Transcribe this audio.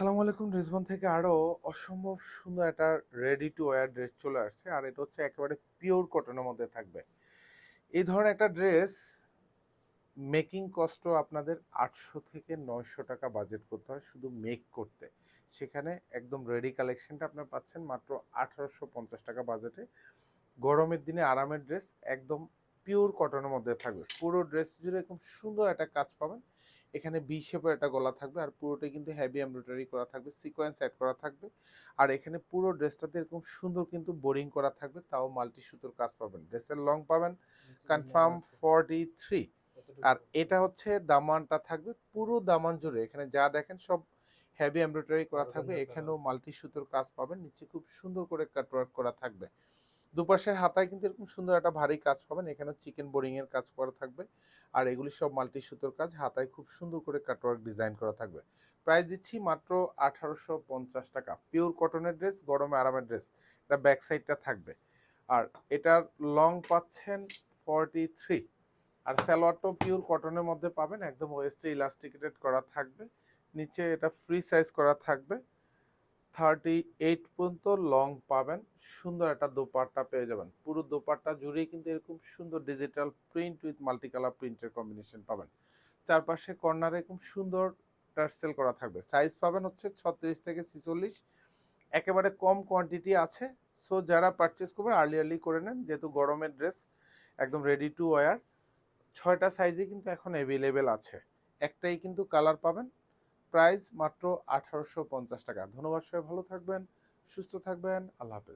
আসসালামু আলাইকুম। রিজওয়ান থেকে আরো অসম্ভব সুন্দর একটা রেডি টু ওয়্যার ড্রেস চলে আসছে, আর এটা হচ্ছে একেবারে পিওর কটনের মধ্যে থাকবে। এই ধরনের একটা ড্রেস মেকিং কস্ট আপনাদের 800 থেকে 900 টাকা বাজেট করতে হয় শুধু মেক করতে। সেখানে একদম রেডি কালেকশনটা আপনার পাচ্ছেন মাত্র 1850 টাকা বাজেটে। গরমের দিনে আরামের ড্রেস, একদম পিওর কটনের মধ্যে থাকবে। পুরো ড্রেস জুড়ে এরকম সুন্দর একটা কাজ পাবেন। এখানে বি শেপের একটা গলা থাকবে, আর পুরোটাই কিন্তু হেভি এমব্রয়ডারি করা থাকবে, সিকোয়েন্স অ্যাড করা থাকবে। আর এখানে পুরো ড্রেসটাতে এরকম সুন্দর কিন্তু বোরিং করা থাকবে, তাও মাল্টি সুতোর কাজ পাবেন। ড্রেসের লং পাবেন কনফার্ম 43। আর এটা হচ্ছে দামানটা থাকবে পুরো দামান জুড়ে, এখানে যা দেখেন সব হেভি এমব্রয়ডারি করা থাকবে। এখানেও মাল্টি সুতোর কাজ পাবেন, নিচে খুব সুন্দর করে কাটওয়ার্ক করা থাকবে। দুপাশের হাতায় কিন্তু এরকম সুন্দর একটা ভারী কাজ পাবেন, এখানে চিকেন বোরিং এর কাজ করা থাকবে। আর এগুলি সব মাল্টি সুতোর কাজ, হাতায় খুব সুন্দর করে কাটওয়ার্ক ডিজাইন করা থাকবে। প্রাইস দিচ্ছি মাত্র 1850 টাকা। পিওর কটনের ড্রেস, গরমে আরামের ড্রেস। এটা ব্যাক সাইডটা থাকবে। আর এটার লং পাচ্ছেন 43। আর সালোয়ারটাও পিওর কটনের মধ্যে পাবেন, একদম ওয়েস্টে ইলাস্টিকেটেড করা থাকবে। নিচে এটা ফ্রি সাইজ করা থাকবে। 38 পর্যন্ত লং পাবেন। সুন্দর একটা দোপাট্টা পেয়ে যাবেন, পুরো দোপাট্টা জুড়েই কিন্তু এরকম সুন্দর digital print with multi colour প্রিন্টের কম্বিনেশন পাবেন। চারপাশে কর্নারে এরকম সুন্দর টার্সেল করা থাকবে। সাইজ পাবেন হচ্ছে 36 থেকে 46। একেবারে কম কোয়ান্টিটি আছে, সো যারা পারচেস করবেন আর্লি আর্লি করে নেন, যেহেতু গরমের ড্রেস একদম রেডি টু ওয়্যার। 6টা সাইজে কিন্তু এখন অ্যাভেলেবেল আছে, একটাই কিন্তু কালার পাবেন। প্রাইস মাত্র 1850 টাকা। ধন্যবাদ, সবাই ভালো থাকবেন, সুস্থ থাকবেন, আল্লাহ হাফেজ।